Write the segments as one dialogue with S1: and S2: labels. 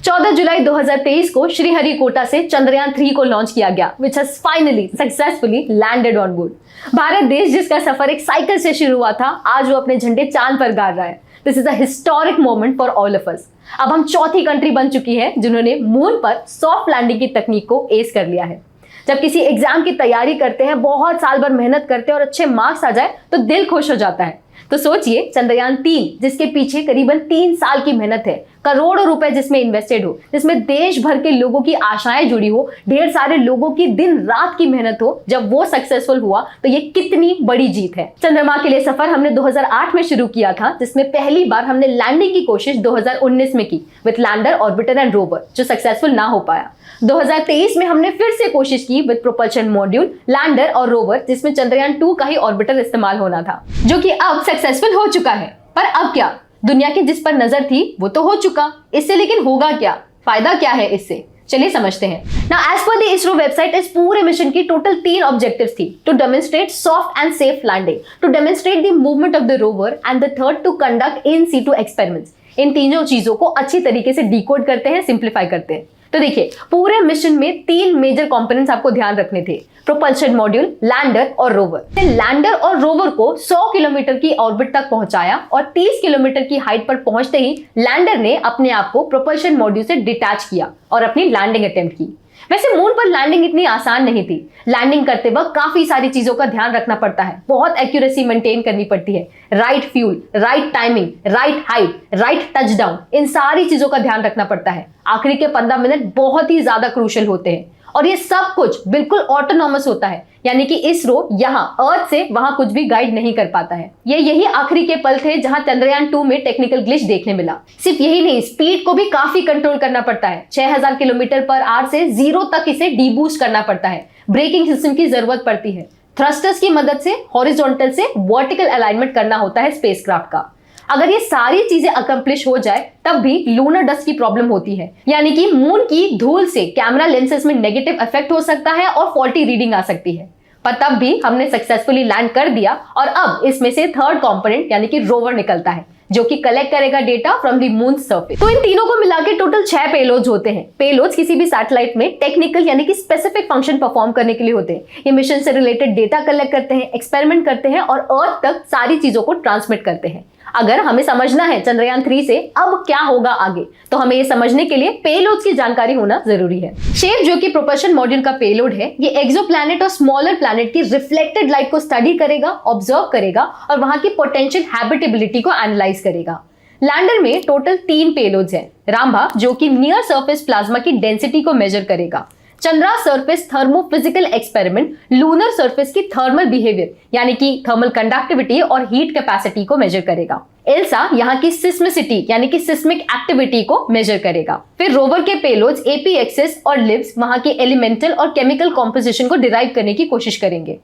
S1: 14 जुलाई 2023 को श्रीहरिकोटा से चंद्रयान 3 को लॉन्च किया गया, which has finally successfully landed on board. Bharat देश जिसका सफर एक साइकिल से शुरू हुआ था, आज वो अपने झंडे चांद पर गाड़ रहा है। This is a historic moment for all of us. अब हम चौथी कंट्री बन चुकी है जिन्होंने मून पर सॉफ्ट लैंडिंग की तकनीक को एस कर लिया है। जब किसी एग्जाम की तैयारी करते हैं, बहुत साल भर मेहनत करते हैं और अच्छे मार्क्स आ जाए तो दिल खुश हो जाता है। तो सोचिए चंद्रयान 3 जिसके पीछे करीबन 3 साल की मेहनत है, करोड़ों रुपए जिसमें इन्वेस्टेड हो, जिसमें देश भर के लोगों की आशाएं जुड़ी हो, ढेर सारे लोगों की दिन रात की मेहनत हो, जब वो सक्सेसफुल हुआ तो ये कितनी बड़ी जीत है। चंद्रमा के लिए सफर हमने 2008 में शुरू किया था, जिसमें पहली बार हमने लैंडिंग की कोशिश 2019 में की with lander, orbiter and rover, जो सक्सेसफुल ना हो पाया। 2023 में हमने फिर से कोशिश की विद प्रोपल्शन मॉड्यूल, लैंडर और रोवर, जिसमें चंद्रयान 2 का ही ऑर्बिटर इस्तेमाल होना था, जो कि अब सक्सेसफुल हो चुका है। पर अब क्या? दुनिया की जिस पर नजर थी वो तो हो चुका, इससे लेकिन होगा क्या? फायदा क्या है इससे? चलिए समझते हैं। Now as per the ISRO website, इस पूरे मिशन की टोटल 3 ऑब्जेक्टिव्स थी। To demonstrate soft and safe landing, to demonstrate the movement of the rover and the third to conduct in situ experiments. इन तीनों चीजों को अच्छी तरीके से डिकोड करते हैं, सिंप्लीफाई करते हैं। तो देखिए, पूरे मिशन में 3 मेजर कंपोनेंट्स आपको ध्यान रखने थे, प्रोपल्शन मॉड्यूल, लैंडर और रोवर। लैंडर और रोवर को 100 किलोमीटर की ऑर्बिट तक पहुंचाया और 30 किलोमीटर की हाइट पर पहुंचते ही लैंडर ने अपने आप को प्रोपल्शन मॉड्यूल से डिटैच किया और अपनी लैंडिंग अटेम्प्ट की। वैसे मून पर लैंडिंग इतनी आसान नहीं थी। लैंडिंग करते वक्त काफी सारी चीजों का ध्यान रखना पड़ता है, बहुत एक्यूरेसी मेंटेन करनी पड़ती है। Right fuel, right timing, right height, right touchdown, इन सारी चीजों का ध्यान रखना पड़ता है। आखिरी के 15 मिनट बहुत ही ज्यादा क्रूशियल होते हैं और ये सब कुछ बिल्कुल ऑटोनॉमस होता है, यानी कि इसरो यहाँ अर्थ से वहां कुछ भी गाइड नहीं कर पाता है। यही आखिरी के पल थे जहां चंद्रयान 2 में टेक्निकल ग्लिच देखने मिला। सिर्फ यही नहीं, स्पीड को भी काफी कंट्रोल करना पड़ता है। 6000 किलोमीटर पर आवर से 0 तक इसे डीबूस्ट करना पड़ता है। ब्रेकिंग सिस्टम की जरूरत पड़ती है। थ्रस्टर्स की मदद से हॉरिजॉन्टल से वर्टिकल अलाइनमेंट करना होता है स्पेसक्राफ्ट का। अगर ये सारी चीजें अकम्प्लिश हो जाए तब भी लूनर डस्ट की प्रॉब्लम होती है, यानी कि मून की धूल से कैमरा लेंसेज में नेगेटिव इफेक्ट हो सकता है और फॉल्टी रीडिंग आ सकती है। पर तब भी हमने सक्सेसफुली लैंड कर दिया और अब इसमें से थर्ड कंपोनेंट यानी कि रोवर निकलता है, जो कि कलेक्ट करेगा data from the moon surface. तो इन तीनों को मिला के टोटल 6 पेलोड्स होते हैं। पेलोड्स किसी भी सैटेलाइट में टेक्निकल यानी कि स्पेसिफिक फंक्शन परफॉर्म करने के लिए होते हैं। ये मिशन से रिलेटेड डेटा कलेक्ट करते हैं, एक्सपेरिमेंट करते हैं और अर्थ तक सारी चीजों को ट्रांसमिट करते हैं। अगर हमें समझना है चंद्रयान 3 से अब क्या होगा आगे, तो हमें ये समझने के लिए पेलोड्स की जानकारी होना जरूरी है। शेप, जो कि प्रोपल्शन मॉड्यूल का पेलोड है, ये एक्सोप्लैनेट और स्मॉलर प्लैनेट की रिफ्लेक्टेड लाइट को स्टडी करेगा, ऑब्जर्व करेगा और वहां की पोटेंशियल हैबिटेबिलिटी को एनालाइज करेगा। लैंडर में टोटल 3 पेलोड्स हैं। राम्भा, जो कि नियर सरफेस प्लाज्मा की डेंसिटी को मेजर करेगा। Chandra surface thermophysical experiment lunar surface की थर्मल बिहेवियर यानी कि थर्मल कंडक्टिविटी और हीट कैपेसिटी को मेजर करेगा। एल्सा यहाँ की सिस्मिसिटी यानी कि सिस्मिक एक्टिविटी को मेजर करेगा। फिर रोवर के पेलोड्स एपीएक्सिस और लिब्स वहां के एलिमेंटल और केमिकल कॉम्पोजिशन को डिराइव करने की कोशिश करेंगे।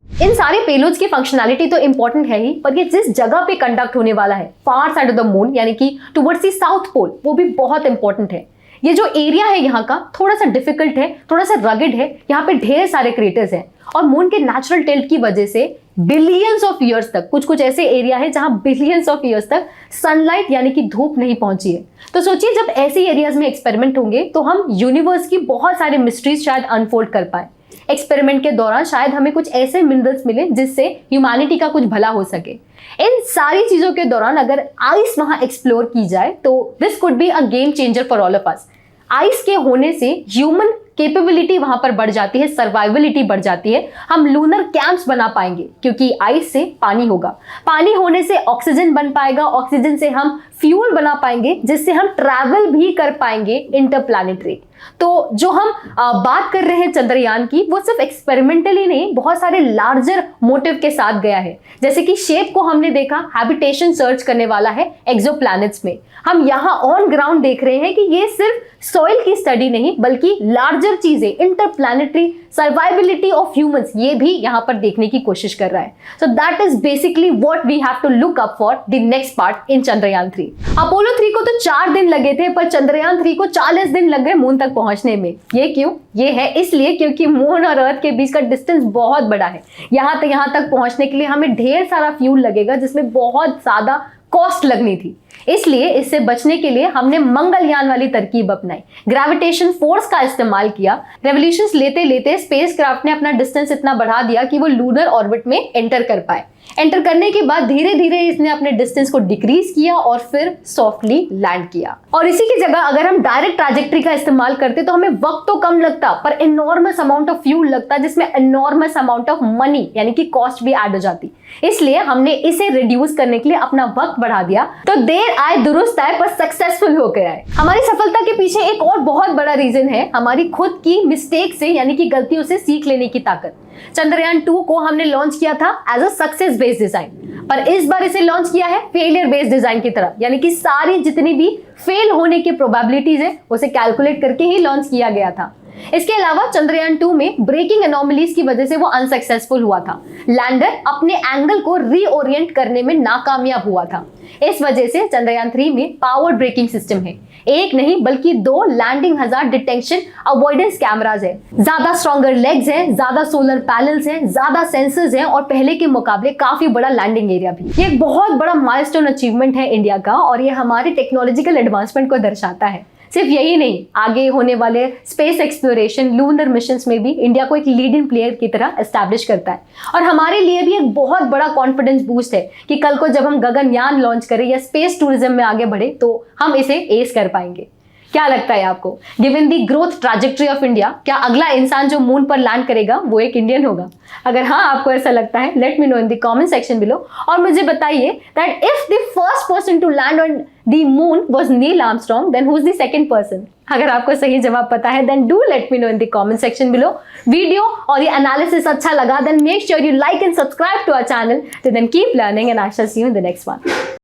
S1: इन सारे पेलोड्स की फंक्शनैलिटी तो इंपॉर्टेंट है ही, पर ये जिस जगह पे कंडक्ट होने वाला है, फार साइड ऑफ द मून यानी कि टुवर्ड्स द साउथ पोल, वो भी बहुत इंपॉर्टेंट है। ये जो एरिया है यहाँ का थोड़ा सा डिफिकल्ट है, थोड़ा सा रगेड है, यहाँ पे ढेर सारे क्रेटर्स हैं और मून के नेचुरल टिल्ट की वजह से बिलियंस ऑफ ईयर्स तक कुछ ऐसे एरिया है जहां बिलियंस ऑफ ईयर्स तक सनलाइट यानी कि धूप नहीं पहुंची है। तो सोचिए जब ऐसे एरियाज में एक्सपेरिमेंट होंगे तो हम यूनिवर्स की बहुत सारे मिस्ट्रीज शायद अनफोल्ड कर पाए। एक्सपेरिमेंट के दौरान शायद हमें कुछ ऐसे मिनरल्स मिले जिससे ह्यूमैनिटी का कुछ भला हो सके। इन सारी चीजों के दौरान अगर आइस वहां एक्सप्लोर की जाए तो this could be a game changer for all of us. Ice के होने से ह्यूमन कैपेबिलिटी वहां पर बढ़ जाती है, सर्वाइवलिटी बढ़ जाती है। हम लूनर कैंप्स बना पाएंगे क्योंकि आइस से पानी होगा, पानी होने से ऑक्सीजन बन पाएगा, ऑक्सीजन से हम फ्यूल बना पाएंगे जिससे हम ट्रैवल भी कर पाएंगे इंटरप्लैनेटरी। तो जो हम बात कर रहे हैं चंद्रयान की, वो सिर्फ एक्सपेरिमेंटली नहीं, बहुत सारे लार्जर मोटिव के साथ गया है। जैसे कि शेप को हमने देखा, हैबिटेशन सर्च करने वाला है एक्सोप्लैनेट्स में। हम यहाँ ऑन ग्राउंड देख रहे हैं कि ये सिर्फ सॉइल की स्टडी नहीं बल्कि लार्जर चीजें, इंटरप्लैनेटरी सर्वाइबिलिटी ऑफ ह्यूमंस, ये भी यहाँ पर देखने की कोशिश कर रहा है। So that is basically what we have to look up for the next part in Chandrayaan 3। Apollo 3 को तो 4 दिन लगे थे, पर चंद्रयान 3 को 40 दिन लग गए मून तक पहुंचने में। ये क्यों? ये है इसलिए क्योंकि मून और अर्थ के बीच का डिस्टेंस बहुत बड़ा है। यहाँ तक पहुंचने के लिए हमें ढेर सारा फ्यूल लगेगा, जिसमें बहुत ज्यादा कॉस्ट लगनी थी। इसलिए इससे बचने के लिए हमने मंगलयान वाली तरकीब अपनाई, ग्रेविटेशन फोर्स का इस्तेमाल किया। रेवोल्यूशंस लेते लेते स्पेसक्राफ्ट ने अपना डिस्टेंस इतना बढ़ा दिया कि वो लूनर ऑर्बिट में एंटर कर पाए। एंटर करने के बाद धीरे धीरे इसने अपने डिस्टेंस को डिक्रीज किया और फिर सॉफ्टली लैंड किया। और इसी की जगह अगर हम डायरेक्ट ट्रैजेक्टरी का इस्तेमाल करते तो हमें वक्त तो कम लगता पर एनॉर्मस अमाउंट ऑफ फ्यूल लगता, जिसमें एनॉर्मस अमाउंट ऑफ मनी यानी कि कॉस्ट भी ऐड हो जाती। इसलिए हमने इसे रिड्यूस करने के लिए अपना वक्त बढ़ा दिया। तो देर आए दुरुस्त आए, पर सक्सेसफुल होकर आए। हमारी सफलता के पीछे एक और बहुत बड़ा रीजन है हमारी खुद की मिस्टेक से यानी कि गलतियों से सीख लेने की ताकत। चंद्रयान 2 को हमने लॉन्च किया था as a success based design, पर इस बार इसे लॉन्च किया है फेलियर बेस्ड डिजाइन की तरह, यानी कि सारी जितनी भी फेल होने की प्रोबेबिलिटीज है उसे कैलकुलेट करके ही लॉन्च किया गया था। इसके अलावा चंद्रयान 2 में ब्रेकिंग एनोमलीज की वजह से वो अनसक्सेसफुल हुआ था। लैंडर अपने एंगल को रीओरिएंट करने में नाकामयाब हुआ था। इस वजह से चंद्रयान 3 में पावर ब्रेकिंग सिस्टम है, एक नहीं बल्कि 2 landing hazard detection avoidance cameras है, ज्यादा स्ट्रॉन्गर लेग्स हैं, ज्यादा सोलर पैनल्स हैं, ज्यादा सेंसर्स हैं और पहले के मुकाबले काफी बड़ा लैंडिंग एरिया भी। ये एक बहुत बड़ा माइलस्टोन अचीवमेंट है इंडिया का और ये हमारे टेक्नोलॉजिकल एडवांसमेंट को दर्शाता है। सिर्फ यही नहीं, आगे होने वाले स्पेस एक्सप्लोरेशन, लूनर मिशंस में भी इंडिया को एक लीडिंग प्लेयर की तरह एस्टैब्लिश करता है। और हमारे लिए भी एक बहुत बड़ा कॉन्फिडेंस बूस्ट है कि कल को जब हम गगनयान लॉन्च करें या स्पेस टूरिज्म में आगे बढ़े तो हम इसे एस कर पाएंगे। क्या लगता है आपको, given the growth trajectory of India, क्या अगला इंसान जो मून पर लैंड करेगा वो एक इंडियन होगा? अगर हाँ आपको ऐसा लगता है, let me know in the comment section below और मुझे बताइए that if the first person to land on the moon was Neil Armstrong, then who is the second person? अगर आपको सही जवाब पता है then do let me know in the comment section below. Video और ये एनालिसिस अच्छा लगा then make sure you like and subscribe to our channel. Then keep learning and I shall see you in the next one.